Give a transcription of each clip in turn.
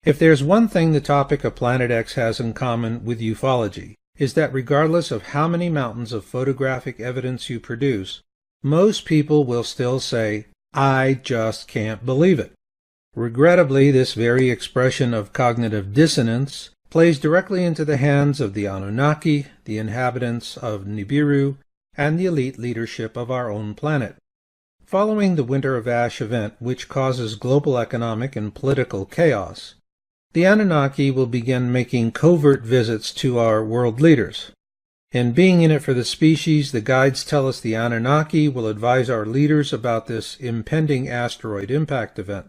If there's one thing the topic of Planet X has in common with ufology, is that regardless of how many mountains of photographic evidence you produce, most people will still say, "I just can't believe it." Regrettably, this very expression of cognitive dissonance plays directly into the hands of the Anunnaki, the inhabitants of Nibiru, and the elite leadership of our own planet. Following the Winter of Ash event, which causes global economic and political chaos, the Anunnaki will begin making covert visits to our world leaders. In Being in It for the Species, the guides tell us the Anunnaki will advise our leaders about this impending asteroid impact event.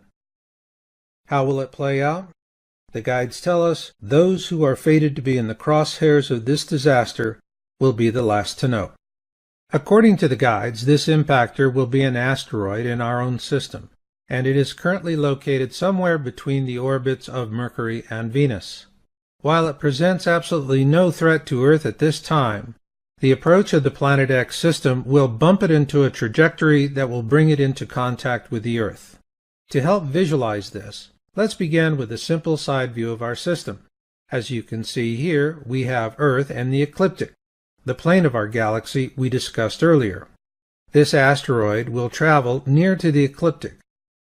How will it play out? The guides tell us those who are fated to be in the crosshairs of this disaster will be the last to know. According to the guides, this impactor will be an asteroid in our own system, and it is currently located somewhere between the orbits of Mercury and Venus. While it presents absolutely no threat to Earth at this time, the approach of the Planet X system will bump it into a trajectory that will bring it into contact with the Earth. To help visualize this, let's begin with a simple side view of our system. As you can see here, we have Earth and the ecliptic, the plane of our galaxy we discussed earlier. This asteroid will travel near to the ecliptic,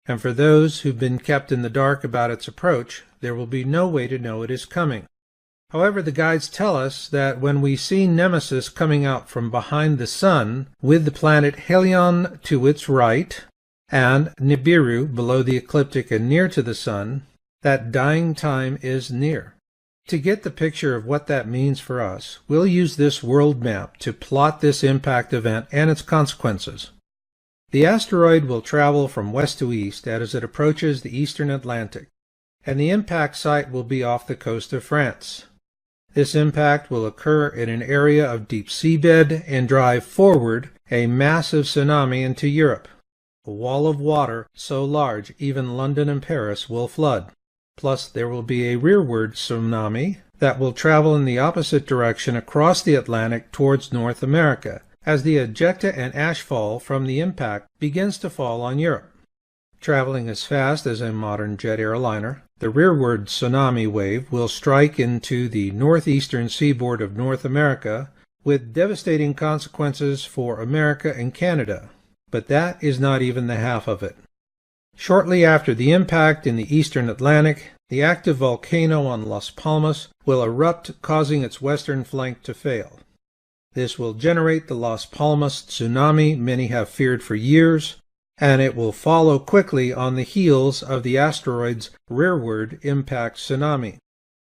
and for those who've been kept in the dark about its approach, there will be no way to know it is coming. However, the guides tell us that when we see Nemesis coming out from behind the Sun, with the planet Helion to its right, and Nibiru below the ecliptic and near to the Sun, that dying time is near. To get the picture of what that means for us, we'll use this world map to plot this impact event and its consequences. The asteroid will travel from west to east as it approaches the eastern Atlantic, and the impact site will be off the coast of France. This impact will occur in an area of deep seabed and drive forward a massive tsunami into Europe, a wall of water so large even London and Paris will flood. Plus, there will be a rearward tsunami that will travel in the opposite direction across the Atlantic towards North America, as the ejecta and ashfall from the impact begins to fall on Europe. Traveling as fast as a modern jet airliner, the rearward tsunami wave will strike into the northeastern seaboard of North America with devastating consequences for America and Canada. But that is not even the half of it. Shortly after the impact in the eastern Atlantic, the active volcano on Las Palmas will erupt, causing its western flank to fail. This will generate the Las Palmas tsunami many have feared for years, and it will follow quickly on the heels of the asteroid's rearward impact tsunami.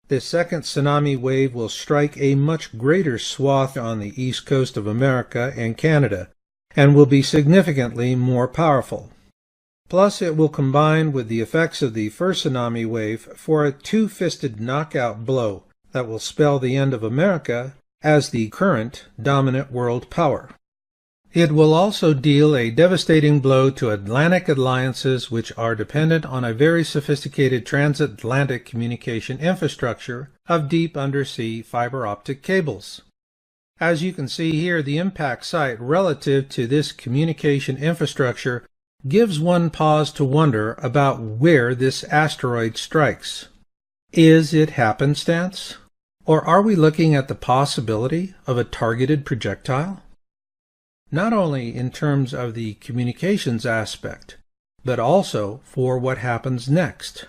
This second tsunami wave will strike a much greater swath on the east coast of America and Canada, and will be significantly more powerful. Plus, it will combine with the effects of the first tsunami wave for a two-fisted knockout blow that will spell the end of America as the current dominant world power. It will also deal a devastating blow to Atlantic alliances which are dependent on a very sophisticated transatlantic communication infrastructure of deep undersea fiber optic cables. As you can see here, the impact site relative to this communication infrastructure gives one pause to wonder about where this asteroid strikes. Is it happenstance? Or are we looking at the possibility of a targeted projectile? Not only in terms of the communications aspect, but also for what happens next.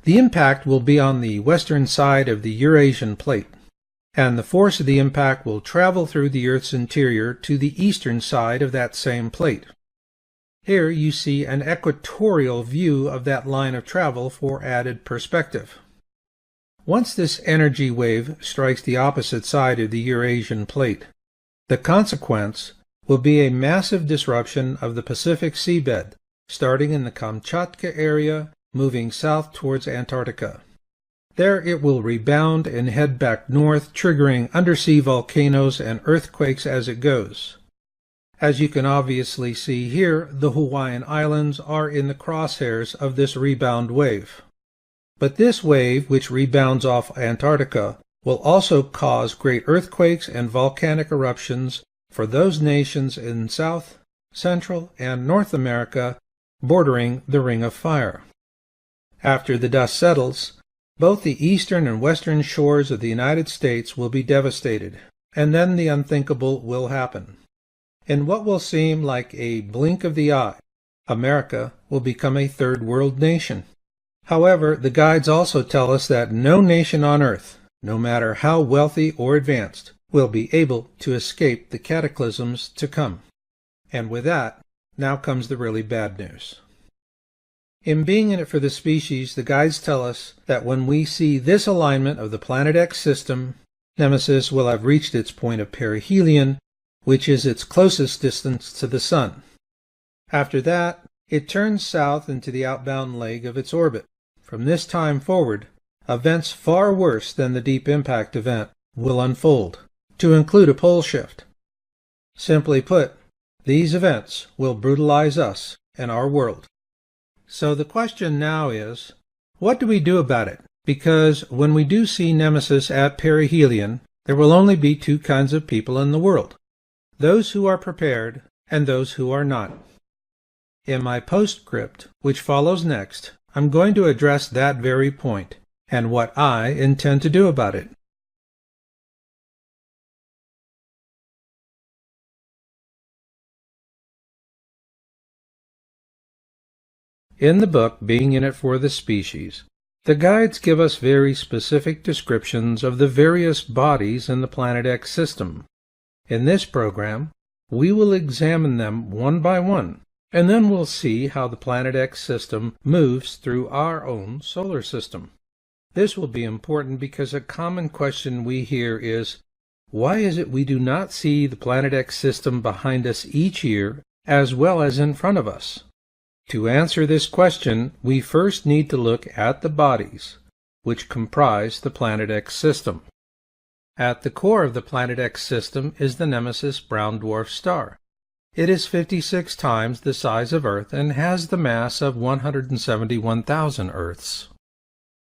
The impact will be on the western side of the Eurasian plate, and the force of the impact will travel through the Earth's interior to the eastern side of that same plate. Here you see an equatorial view of that line of travel for added perspective. Once this energy wave strikes the opposite side of the Eurasian plate, the consequence will be a massive disruption of the Pacific seabed, starting in the Kamchatka area, moving south towards Antarctica. There it will rebound and head back north, triggering undersea volcanoes and earthquakes as it goes. As you can obviously see here, the Hawaiian Islands are in the crosshairs of this rebound wave. But this wave, which rebounds off Antarctica, will also cause great earthquakes and volcanic eruptions for those nations in South, Central, and North America bordering the Ring of Fire. After the dust settles, both the eastern and western shores of the United States will be devastated, and then the unthinkable will happen. In what will seem like a blink of the eye, America will become a third world nation. However, the guides also tell us that no nation on earth, no matter how wealthy or advanced, will be able to escape the cataclysms to come. And with that, now comes the really bad news. In Being in It for the Species, the guides tell us that when we see this alignment of the Planet X system, Nemesis will have reached its point of perihelion, which is its closest distance to the Sun. After that, it turns south into the outbound leg of its orbit. From this time forward, events far worse than the Deep Impact event will unfold, to include a pole shift. Simply put, these events will brutalize us and our world. So the question now is, what do we do about it? Because when we do see Nemesis at perihelion, there will only be two kinds of people in the world: those who are prepared and those who are not. In my postscript, which follows next, I'm going to address that very point and what I intend to do about it. In the book Being in It for the Species, the guides give us very specific descriptions of the various bodies in the Planet X system. In this program, we will examine them one by one, and then we'll see how the Planet X system moves through our own solar system. This will be important because a common question we hear is, why is it we do not see the Planet X system behind us each year as well as in front of us? To answer this question, we first need to look at the bodies which comprise the Planet X system. At the core of the Planet X system is the Nemesis brown dwarf star. It is 56 times the size of Earth and has the mass of 171,000 Earths.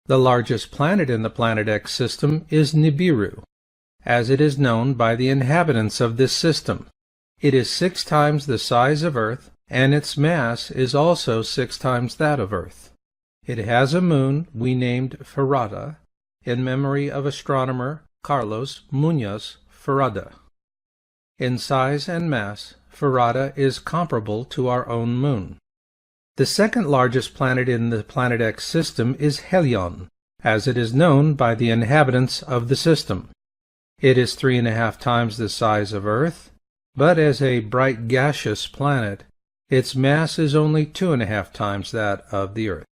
The largest planet in the Planet X system is Nibiru, as it is known by the inhabitants of this system. It is 6 times the size of Earth, and its mass is also 6 times that of Earth. It has a moon we named Farada, in memory of astronomer Carlos Muñoz Farada. In size and mass, Farada is comparable to our own moon. The second largest planet in the Planet X system is Helion, as it is known by the inhabitants of the system. It is 3.5 times the size of Earth, but as a bright gaseous planet, its mass is only 2.5 times that of the Earth.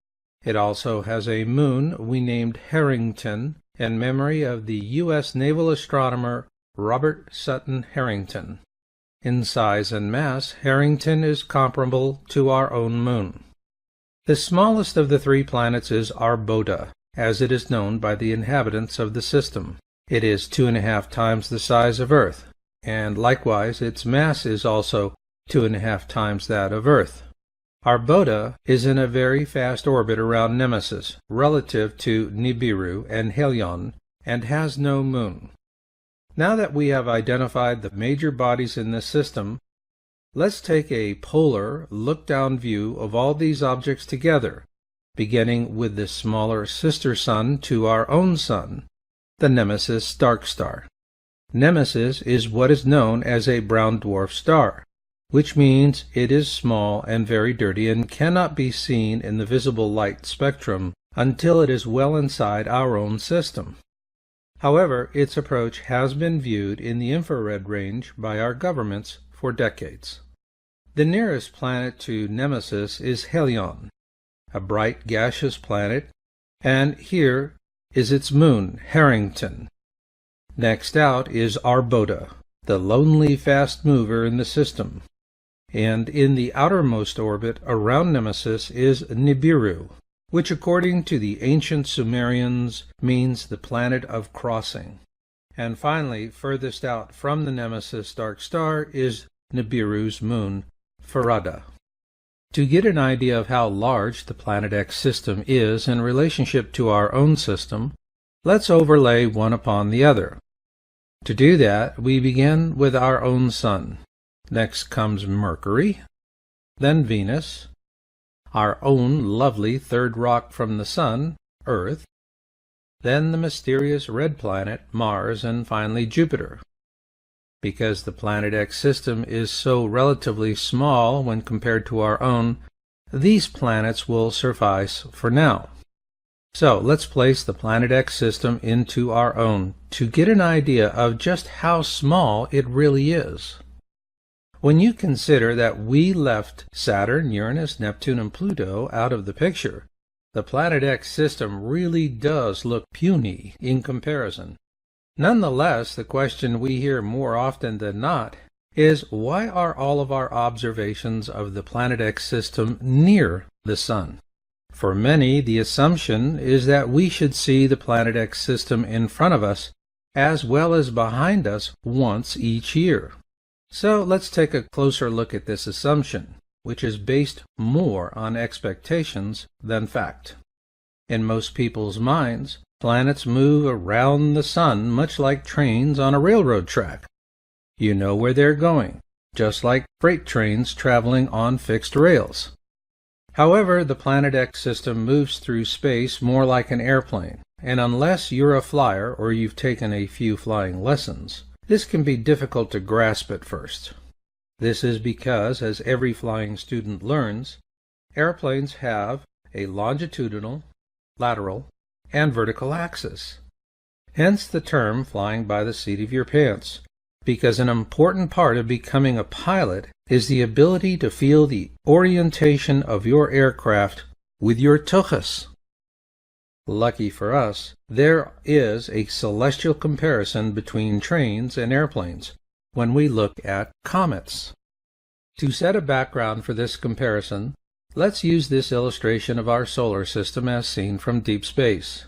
It also has a moon we named Harrington in memory of the U.S. naval astronomer Robert Sutton Harrington. In size and mass, Harrington is comparable to our own moon. The smallest of the 3 planets is Arbota, as it is known by the inhabitants of the system. It is 2.5 times the size of Earth, and likewise its mass is also 2.5 times that of Earth. Arbota is in a very fast orbit around Nemesis relative to Nibiru and Helion, and has no moon. Now that we have identified the major bodies in this system, let's take a polar, look-down view of all these objects together, beginning with the smaller sister sun to our own sun, the Nemesis dark star. Nemesis is what is known as a brown dwarf star, which means it is small and very dirty and cannot be seen in the visible light spectrum until it is well inside our own system. However, its approach has been viewed in the infrared range by our governments for decades. The nearest planet to Nemesis is Helion, a bright gaseous planet, and here is its moon, Harrington. Next out is Arbota, the lonely fast mover in the system. And in the outermost orbit around Nemesis is Nibiru, which according to the ancient Sumerians means the planet of crossing. And finally, furthest out from the Nemesis dark star is Nibiru's moon, Farada. To get an idea of how large the Planet X system is in relationship to our own system, let's overlay one upon the other. To do that, we begin with our own Sun. Next comes Mercury, then Venus, our own lovely third rock from the Sun, Earth, then the mysterious red planet, Mars, and finally Jupiter. Because the Planet X system is so relatively small when compared to our own, these planets will suffice for now. So let's place the Planet X system into our own to get an idea of just how small it really is. When you consider that we left Saturn, Uranus, Neptune, and Pluto out of the picture, the Planet X system really does look puny in comparison. Nonetheless, the question we hear more often than not is, why are all of our observations of the Planet X system near the Sun? For many, the assumption is that we should see the Planet X system in front of us as well as behind us once each year. So let's take a closer look at this assumption, which is based more on expectations than fact. In most people's minds, planets move around the Sun much like trains on a railroad track. You know where they're going, just like freight trains traveling on fixed rails. However, the Planet X system moves through space more like an airplane, and unless you're a flyer or you've taken a few flying lessons, this can be difficult to grasp at first. This is because, as every flying student learns, airplanes have a longitudinal, lateral, and vertical axis. Hence the term flying by the seat of your pants, because an important part of becoming a pilot is the ability to feel the orientation of your aircraft with your tuchus. Lucky for us, there is a celestial comparison between trains and airplanes when we look at comets. To set a background for this comparison, let's use this illustration of our solar system as seen from deep space.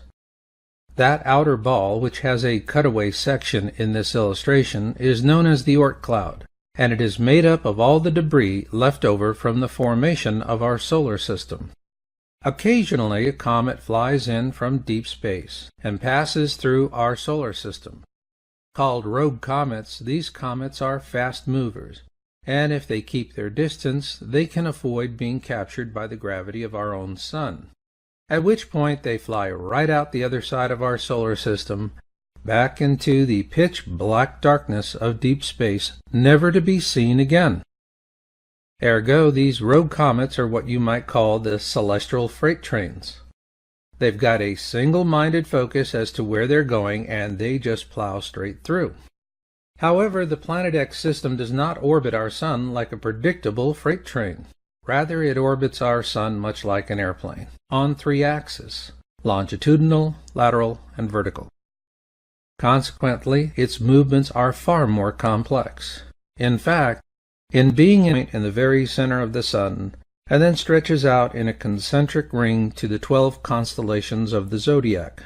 That outer ball, which has a cutaway section in this illustration, is known as the Oort cloud, and it is made up of all the debris left over from the formation of our solar system. Occasionally, a comet flies in from deep space and passes through our solar system. Called rogue comets, these comets are fast movers, and if they keep their distance, they can avoid being captured by the gravity of our own Sun, at which point they fly right out the other side of our solar system, back into the pitch-black darkness of deep space, never to be seen again. Ergo, these rogue comets are what you might call the celestial freight trains. They've got a single-minded focus as to where they're going, and they just plow straight through. However, the Planet X system does not orbit our Sun like a predictable freight train. Rather, it orbits our Sun much like an airplane, on three axes: longitudinal, lateral, and vertical. Consequently, its movements are far more complex. In fact, in being in the very center of the Sun, and then stretches out in a concentric ring to the 12 constellations of the zodiac.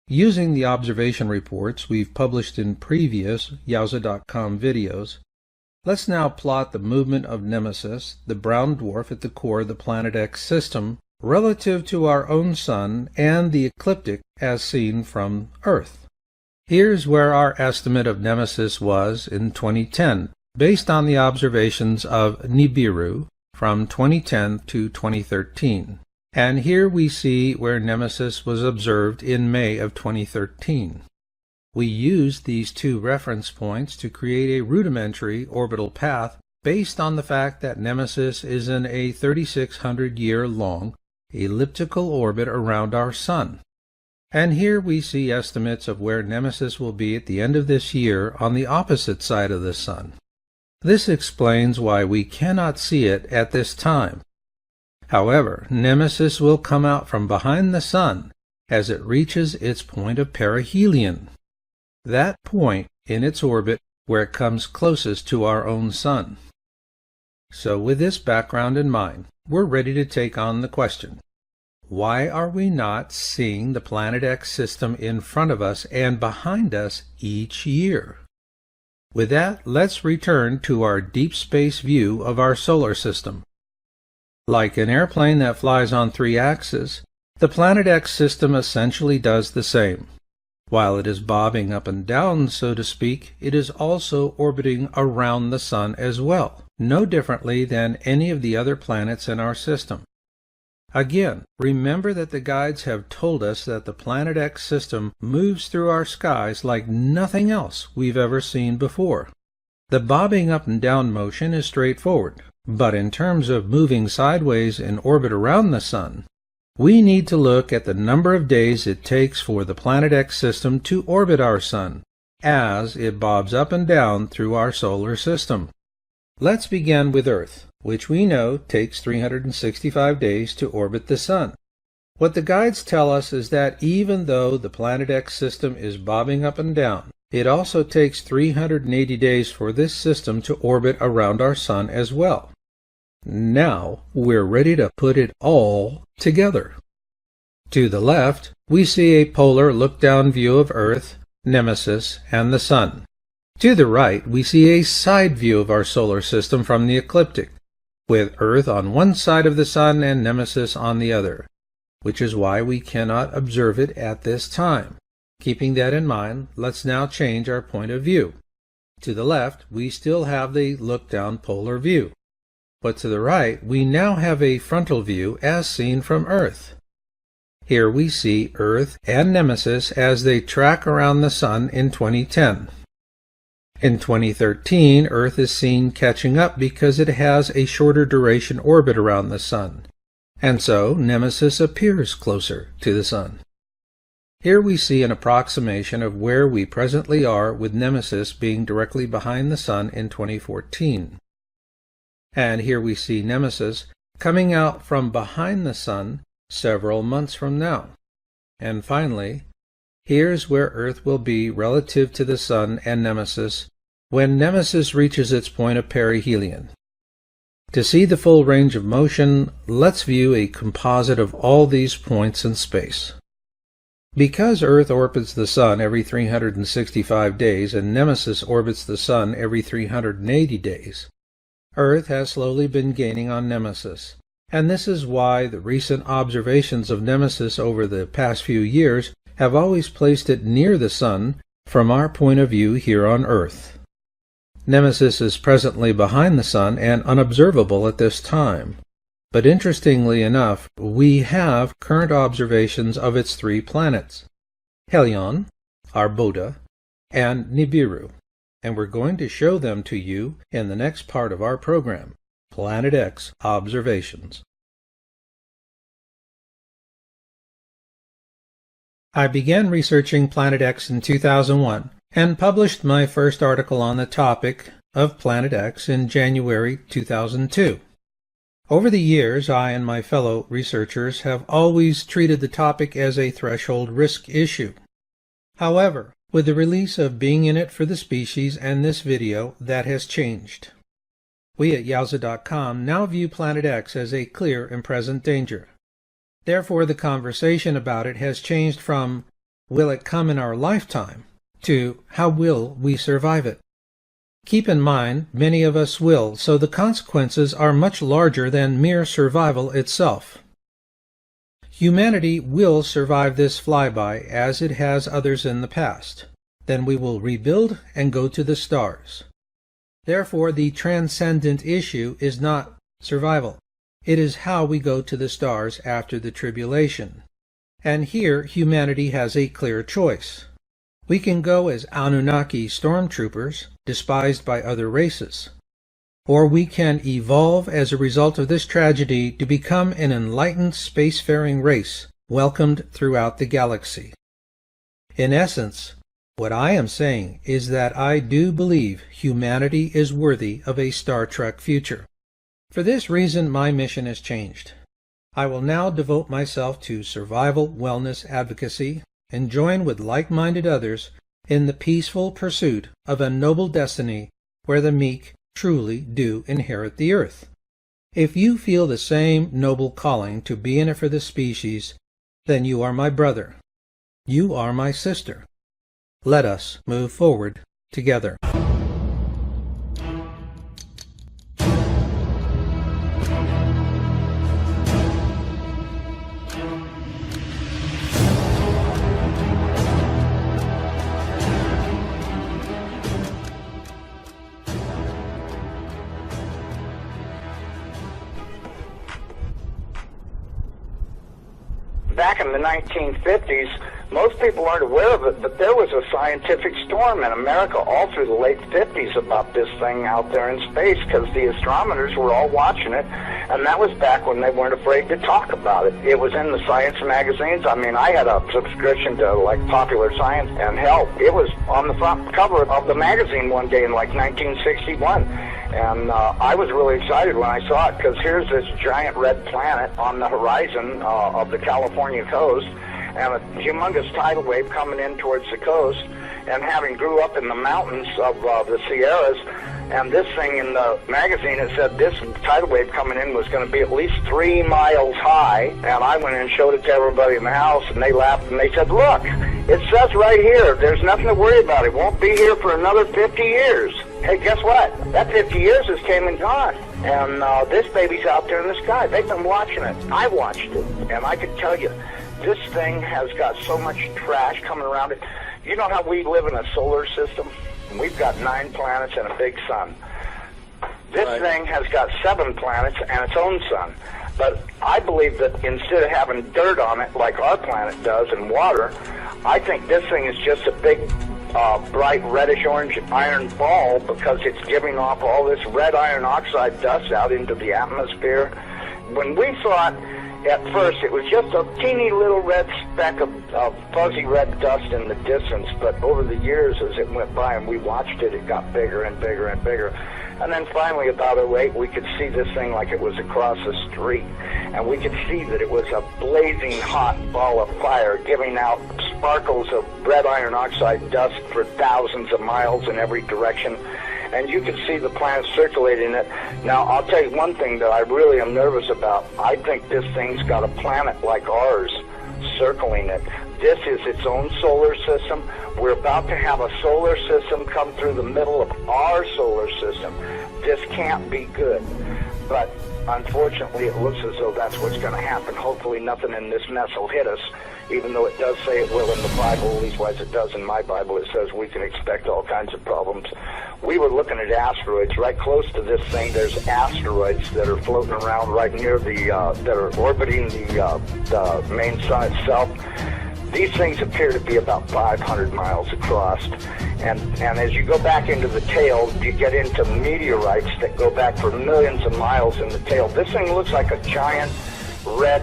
Using the observation reports we've published in previous Yowza.com videos, let's now plot the movement of Nemesis, the brown dwarf at the core of the Planet X system, relative to our own Sun and the ecliptic as seen from Earth. Here's where our estimate of Nemesis was in 2010, based on the observations of Nibiru from 2010 to 2013. And here we see where Nemesis was observed in May of 2013. We used these two reference points to create a rudimentary orbital path based on the fact that Nemesis is in a 3,600-year-long elliptical orbit around our Sun. And here we see estimates of where Nemesis will be at the end of this year on the opposite side of the Sun. This explains why we cannot see it at this time. However, Nemesis will come out from behind the Sun as it reaches its point of perihelion, that point in its orbit where it comes closest to our own Sun. So with this background in mind, we're ready to take on the question: why are we not seeing the Planet X system in front of us and behind us each year? With that, let's return to our deep space view of our solar system. Like an airplane that flies on three axes, the Planet X system essentially does the same. While it is bobbing up and down, so to speak, it is also orbiting around the Sun as well, no differently than any of the other planets in our system. Again, remember that the guides have told us that the Planet X system moves through our skies like nothing else we've ever seen before. The bobbing up and down motion is straightforward, but in terms of moving sideways in orbit around the Sun, we need to look at the number of days it takes for the Planet X system to orbit our Sun, as it bobs up and down through our solar system. Let's begin with Earth, which we know takes 365 days to orbit the Sun. What the guides tell us is that even though the Planet X system is bobbing up and down, it also takes 380 days for this system to orbit around our Sun as well. Now we're ready to put it all together. To the left, we see a polar look-down view of Earth, Nemesis, and the Sun. To the right, we see a side view of our solar system from the ecliptic, with Earth on one side of the Sun and Nemesis on the other, which is why we cannot observe it at this time. Keeping that in mind, let's now change our point of view. To the left, we still have the look-down polar view, but to the right, we now have a frontal view as seen from Earth. Here we see Earth and Nemesis as they track around the Sun in 2010. In 2013, Earth is seen catching up because it has a shorter duration orbit around the Sun, and so Nemesis appears closer to the Sun. Here we see an approximation of where we presently are, with Nemesis being directly behind the Sun in 2014. And here we see Nemesis coming out from behind the Sun several months from now. And finally, here's where Earth will be relative to the Sun and Nemesis when Nemesis reaches its point of perihelion. To see the full range of motion, let's view a composite of all these points in space. Because Earth orbits the Sun every 365 days and Nemesis orbits the Sun every 380 days, Earth has slowly been gaining on Nemesis, and this is why the recent observations of Nemesis over the past few years have always placed it near the Sun from our point of view here on Earth. Nemesis is presently behind the Sun and unobservable at this time, but interestingly enough, we have current observations of its 3 planets, Helion, Arboda, and Nibiru, and we're going to show them to you in the next part of our program, Planet X Observations. I began researching Planet X in 2001 and published my first article on the topic of Planet X in January 2002. Over the years, I and my fellow researchers have always treated the topic as a threshold risk issue. However, with the release of Being in It for the Species and this video, that has changed. We at Yowza.com now view Planet X as a clear and present danger. Therefore, the conversation about it has changed from, will it come in our lifetime, to how will we survive it? Keep in mind, many of us will, so the consequences are much larger than mere survival itself. Humanity will survive this flyby as it has others in the past. Then we will rebuild and go to the stars. Therefore, the transcendent issue is not survival. It is how we go to the stars after the tribulation. And here, humanity has a clear choice. We can go as Anunnaki stormtroopers, despised by other races. Or we can evolve as a result of this tragedy to become an enlightened spacefaring race, welcomed throughout the galaxy. In essence, what I am saying is that I do believe humanity is worthy of a Star Trek future. For this reason, my mission has changed. I will now devote myself to survival wellness advocacy and join with like-minded others in the peaceful pursuit of a noble destiny where the meek truly do inherit the earth. If you feel the same noble calling to be in it for the species, then you are my brother. You are my sister. Let us move forward together. back in the 1950s, most people aren't aware of it, but there was a scientific storm in America all through the late 50s about this thing out there in space, because the astronomers were all watching it, and that was back when they weren't afraid to talk about it. It was in the science magazines. I mean, I had a subscription to, like, Popular Science, and hell, it was on the front cover of the magazine one day in, like, 1961. And I was really excited when I saw it, because here's this giant red planet on the horizon of the California coast, and a humongous tidal wave coming in towards the coast, and having grew up in the mountains of the Sierras, and this thing in the magazine, it said this tidal wave coming in was going to be at least 3 miles high, and I went in and showed it to everybody in the house, and they laughed, and they said, look, it says right here, there's nothing to worry about. It won't be here for another 50 years. Hey, guess what? That 50 years has came and gone. And this baby's out there in the sky. They've been watching it. I watched it. And I can tell you, this thing has got so much trash coming around it. You know how we live in a solar system? And we've got 9 planets and a big sun. This thing has got 7 planets and its own sun. But I believe that instead of having dirt on it like our planet does and water, I think this thing is just a big bright reddish-orange iron ball, because it's giving off all this red iron oxide dust out into the atmosphere. When we saw it at first, it was just a teeny little red speck of fuzzy red dust in the distance, but over the years as it went by and we watched it, it got bigger and bigger and bigger. And then finally, about 2008, we could see this thing like it was across the street. And we could see that it was a blazing hot ball of fire, giving out sparkles of red iron oxide dust for thousands of miles in every direction. And you could see the planet circulating it. Now, I'll tell you one thing that I really am nervous about. I think this thing's got a planet like ours circling it. This is its own solar system. We're about to have a solar system come through the middle of our solar system. This can't be good. But unfortunately, it looks as though that's what's going to happen. Hopefully nothing in this mess will hit us, even though it does say it will in the Bible, at least as it does in my Bible. It says we can expect all kinds of problems. We were looking at asteroids right close to this thing. There's asteroids that are floating around right near the, that are orbiting the main sun itself. These things appear to be about 500 miles across. And as you go back into the tail, you get into meteorites that go back for millions of miles in the tail. This thing looks like a giant red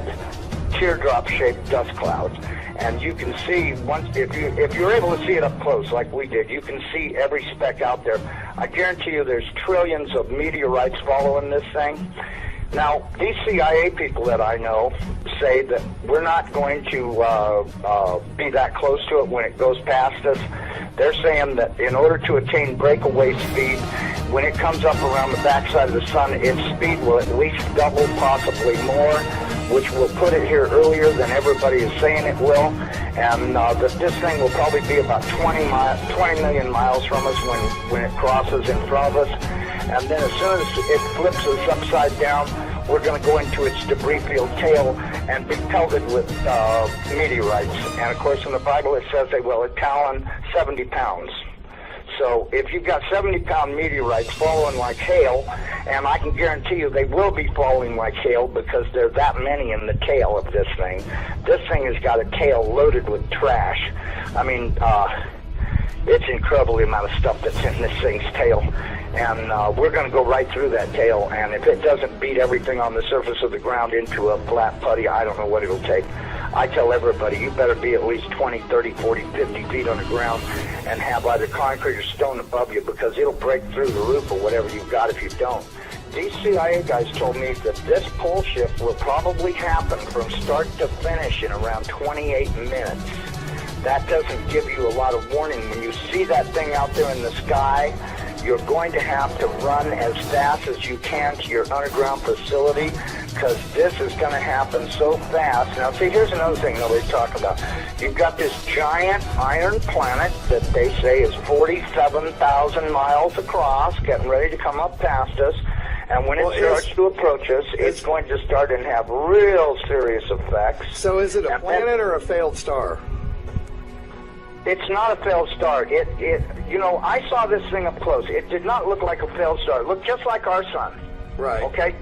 teardrop-shaped dust cloud. And you can see, if you're able to see it up close like we did, you can see every speck out there. I guarantee you there's trillions of meteorites following this thing. Now, these CIA people that I know say that we're not going to be that close to it when it goes past us. They're saying that in order to attain breakaway speed, when it comes up around the backside of the sun, its speed will at least double, possibly more, which will put it here earlier than everybody is saying it will. And that this thing will probably be about 20 million miles from us when it crosses in front of us. And then as soon as it flips us upside down, we're going to go into its debris field tail and be pelted with meteorites. And of course in the Bible it says they will talon 70 pounds. So if you've got 70-pound meteorites falling like hail, and I can guarantee you they will be falling like hail because there are that many in the tail of this thing. This thing has got a tail loaded with trash. I mean, it's incredible the amount of stuff that's in this thing's tail. And we're going to go right through that tail, and if it doesn't beat everything on the surface of the ground into a flat putty, I don't know what it'll take. I tell everybody, you better be at least 20, 30, 40, 50 feet on the ground and have either concrete or stone above you, because it'll break through the roof or whatever you've got if you don't. These CIA guys told me that this pole shift will probably happen from start to finish in around 28 minutes. That doesn't give you a lot of warning. When you see that thing out there in the sky, you're going to have to run as fast as you can to your underground facility, because this is going to happen so fast. Now, see, here's another thing nobody's talking about. You've got this giant iron planet that they say is 47,000 miles across, getting ready to come up past us. And when it starts to approach us, it's going to start and have real serious effects. So is it a planet or a failed star? It's not a failed star. You know, I saw this thing up close. It did not look like a failed star. It looked just like our sun. Right. Okay?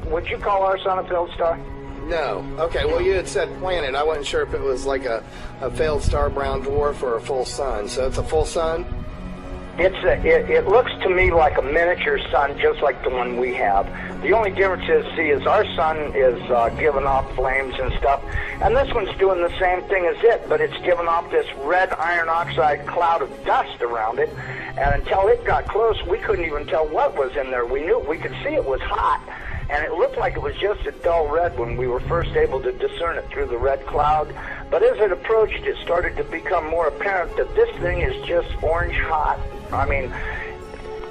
Would you call our sun a failed star? No. Okay, well, you had said planet. I wasn't sure if it was like a failed star brown dwarf or a full sun. So it's a full sun? It looks to me like a miniature sun, just like the one we have. The only difference is our sun is giving off flames and stuff, and this one's doing the same thing as it, but it's giving off this red iron oxide cloud of dust around it, and until it got close, we couldn't even tell what was in there. We could see it was hot, and it looked like it was just a dull red when we were first able to discern it through the red cloud. But as it approached, it started to become more apparent that this thing is just orange hot. I mean,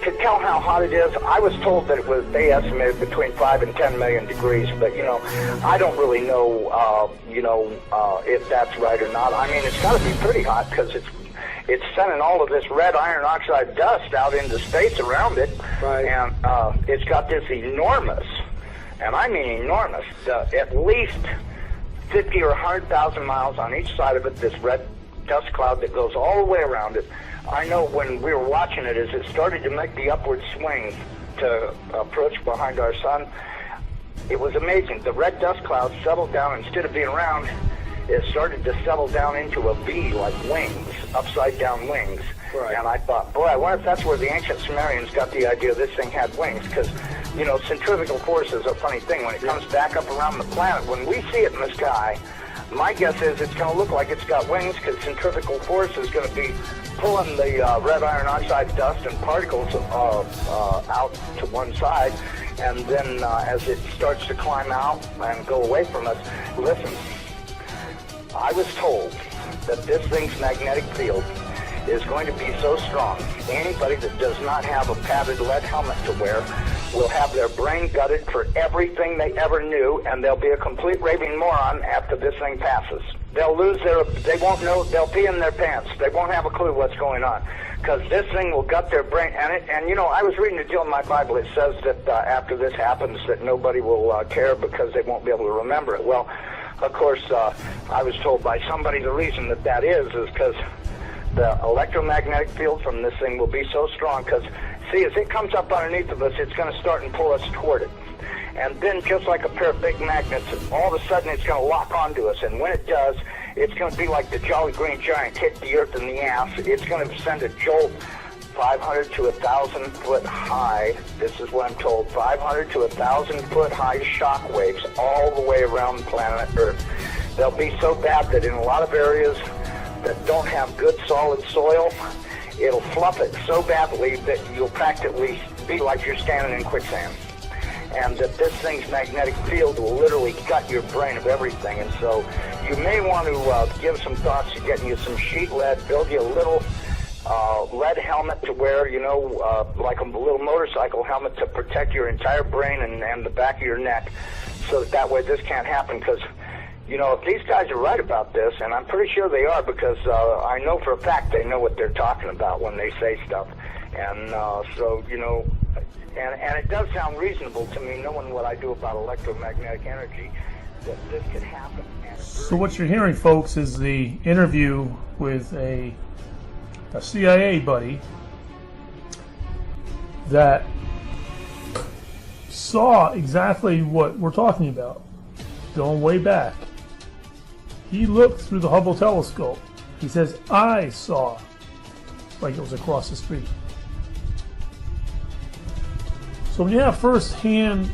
to tell how hot it is, I was told that they estimated between 5 and 10 million degrees, but, I don't really know, if that's right or not. I mean, it's got to be pretty hot because it's sending all of this red iron oxide dust out into space around it, right. And it's got this enormous, and I mean enormous, at least 50 or 100,000 miles on each side of it, this red dust cloud that goes all the way around it. I know when we were watching it, as it started to make the upward swing to approach behind our sun, it was amazing. The red dust cloud settled down. Instead of being round, it started to settle down into a V, like wings, upside down wings. Right. And I thought, boy, I wonder if that's where the ancient Sumerians got the idea this thing had wings, because, centrifugal force is a funny thing. When it comes back up around the planet, when we see it in the sky, my guess is it's going to look like it's got wings, because centrifugal force is going to be pulling the red iron oxide dust and particles out to one side, and then as it starts to climb out and go away from us, listen, I was told that this thing's magnetic field is going to be so strong, anybody that does not have a padded lead helmet to wear will have their brain gutted for everything they ever knew, and they'll be a complete raving moron after this thing passes. They'll they won't know, they'll pee in their pants. They won't have a clue what's going on, because this thing will gut their brain. And I was reading a deal in my Bible. It says that after this happens, that nobody will care because they won't be able to remember it. Well, of course, I was told by somebody the reason that is because the electromagnetic field from this thing will be so strong, because, see, as it comes up underneath of us, it's going to start and pull us toward it. And then, just like a pair of big magnets, all of a sudden it's going to lock onto us. And when it does, it's going to be like the Jolly Green Giant hit the earth in the ass. It's going to send a jolt 500 to 1,000 foot high. This is what I'm told. 500 to 1,000 foot high shock waves all the way around planet Earth. They'll be so bad that in a lot of areas that don't have good solid soil, it'll fluff it so badly that you'll practically be like you're standing in quicksand. And that this thing's magnetic field will literally gut your brain of everything. And so you may want to give some thoughts to getting you some sheet lead, build you a little lead helmet to wear, like a little motorcycle helmet to protect your entire brain and the back of your neck, so that way this can't happen. Because, if these guys are right about this, and I'm pretty sure they are, because I know for a fact they know what they're talking about when they say stuff. And and it does sound reasonable to me, knowing what I do about electromagnetic energy, that this could happen. So what you're hearing, folks, is the interview with a CIA buddy that saw exactly what we're talking about, going way back. He looked through the Hubble telescope. He says, I saw, like it was across the street. So when you have first-hand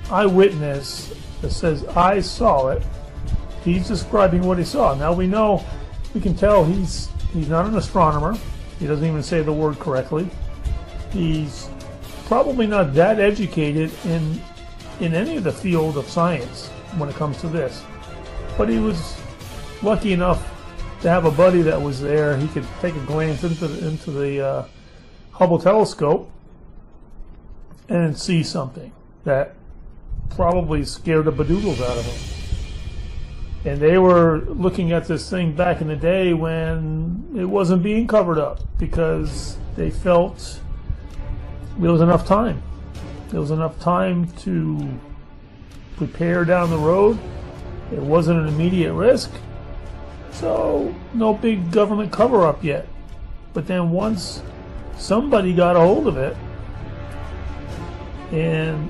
eyewitness that says, I saw it, he's describing what he saw. Now we can tell he's not an astronomer. He doesn't even say the word correctly. He's probably not that educated in any of the field of science when it comes to this. But he was lucky enough to have a buddy that was there. He could take a glance into the Hubble telescope and see something that probably scared the bedoodles out of him. And they were looking at this thing back in the day when it wasn't being covered up, because they felt there was enough time. There was enough time to prepare down the road. It wasn't an immediate risk, so no big government cover-up yet. But then once somebody got a hold of it and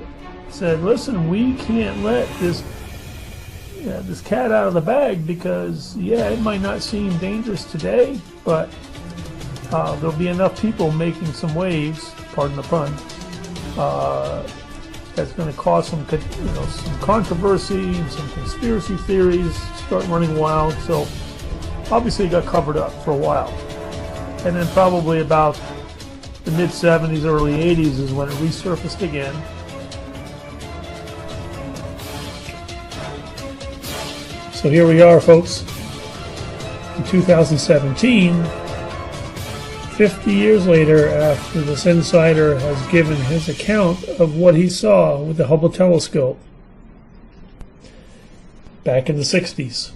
said, listen, we can't let this cat out of the bag, because it might not seem dangerous today, but there'll be enough people making some waves, pardon the pun, that's going to cause some controversy and some conspiracy theories start running wild. So obviously it got covered up for a while, and then probably about the mid 70s, early 80s is when it resurfaced again. So here we are, folks, in 2017, 50 years later, after this insider has given his account of what he saw with the Hubble telescope back in the 60s.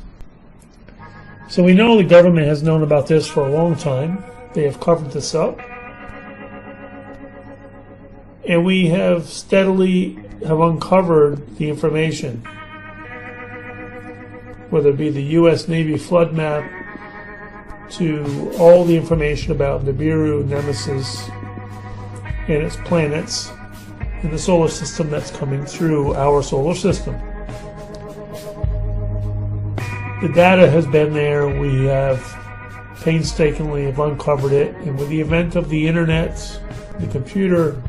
So we know the government has known about this for a long time. They have covered this up. And we have steadily uncovered the information, whether it be the U.S. Navy flood map, to all the information about Nibiru, Nemesis, and its planets in the solar system that's coming through our solar system. The data has been there. We have painstakingly uncovered it, and with the advent of the internet, the computer,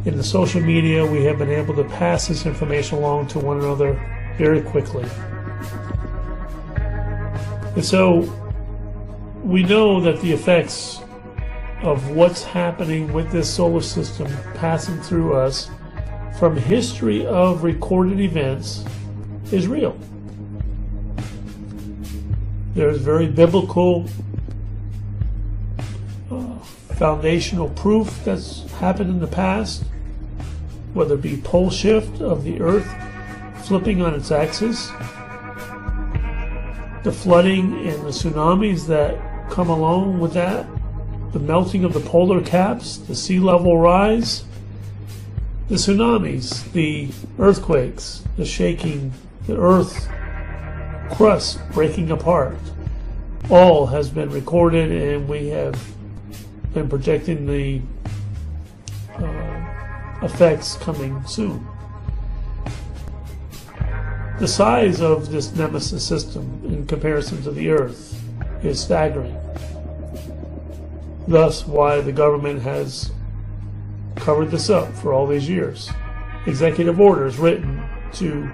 and the social media, we have been able to pass this information along to one another very quickly. And so we know that the effects of what's happening with this solar system passing through us from history of recorded events is real. There's very biblical foundational proof that's happened in the past, whether it be pole shift of the Earth flipping on its axis, the flooding and the tsunamis that come along with that, the melting of the polar caps, the sea level rise, the tsunamis, the earthquakes, the shaking, the earth crust breaking apart, all has been recorded, and we have been projecting the effects coming soon. The size of this Nemesis system in comparison to the Earth is staggering. Thus, why the government has covered this up for all these years. Executive orders written to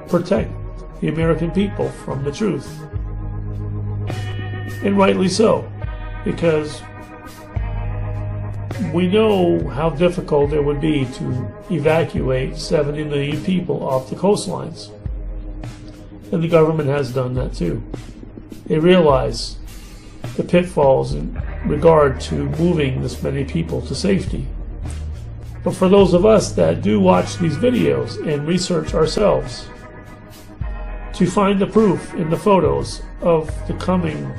protect the American people from the truth. And rightly so, because we know how difficult it would be to evacuate 70 million people off the coastlines. And the government has done that too. They realize the pitfalls in regard to moving this many people to safety. But for those of us that do watch these videos and research ourselves, to find the proof in the photos of the coming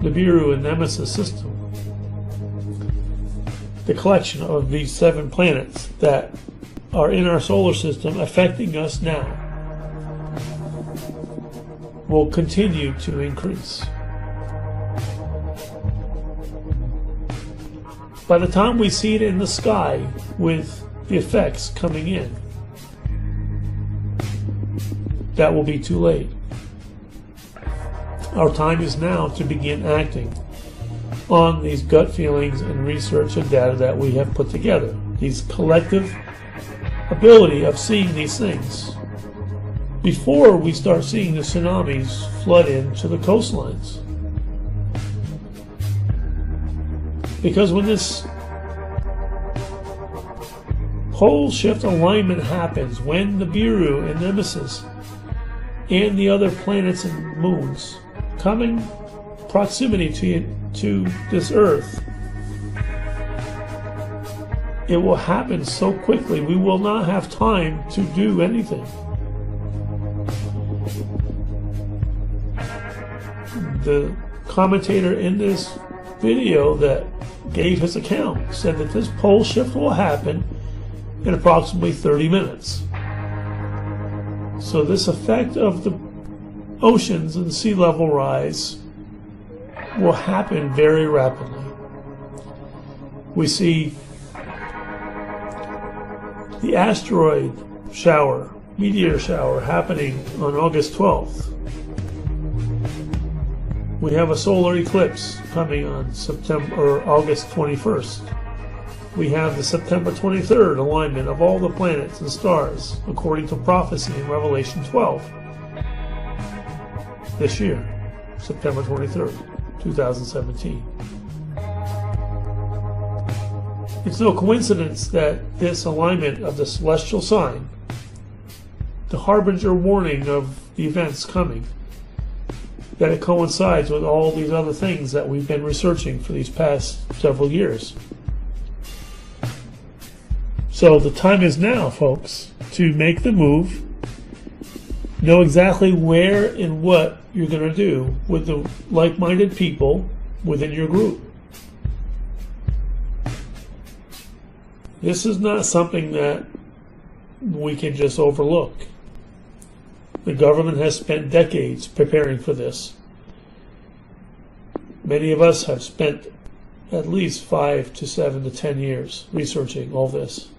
Nibiru and Nemesis system, the collection of these 7 planets that are in our solar system affecting us now, will continue to increase. By the time we see it in the sky with the effects coming in, that will be too late. Our time is now to begin acting on these gut feelings and research and data that we have put together. These collective ability of seeing these things before we start seeing the tsunamis flood into the coastlines. Because when this pole shift alignment happens, when the Nibiru and Nemesis and the other planets and moons come in proximity to this Earth, it will happen so quickly we will not have time to do anything. The commentator in this video that gave his account said that this pole shift will happen in approximately 30 minutes. So this effect of the oceans and sea level rise will happen very rapidly. We see the asteroid shower, meteor shower happening on August 12th. We have a solar eclipse coming on August 21st. We have the September 23rd alignment of all the planets and stars, according to prophecy in Revelation 12. This year, September 23rd, 2017. It's no coincidence that this alignment of the celestial sign, the harbinger warning of the events coming, that it coincides with all these other things that we've been researching for these past several years. So the time is now, folks, to make the move, know exactly where and what you're going to do with the like-minded people within your group. This is not something that we can just overlook. The government has spent decades preparing for this. Many of us have spent at least 5 to 7 to 10 years researching all this.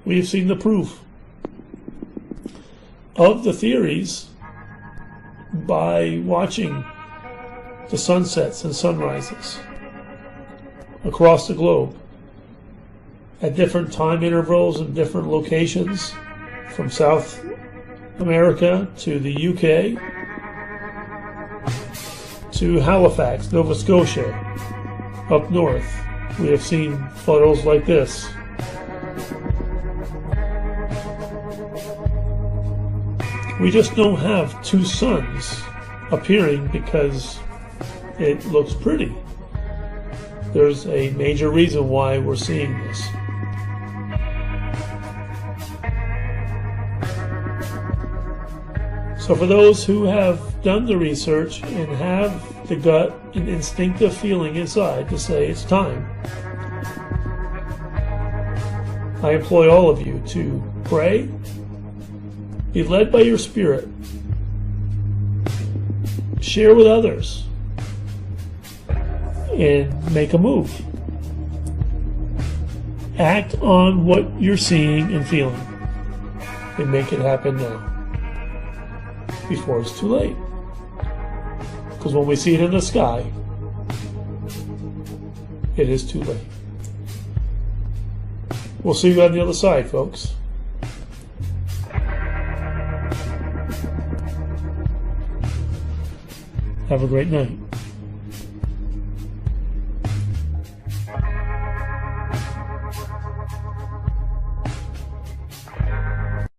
We have seen the proof of the theories by watching the sunsets and sunrises across the globe at different time intervals and different locations, from South America to the UK to Halifax, Nova Scotia, up north. We have seen photos like this. We just don't have two suns appearing because it looks pretty. There's a major reason why we're seeing this. So for those who have done the research and have the gut and instinctive feeling inside to say it's time, I implore all of you to pray, be led by your spirit, share with others, and make a move. Act on what you're seeing and feeling and make it happen now, before it's too late. Because when we see it in the sky, it is too late. We'll see you on the other side, folks. Have a great night.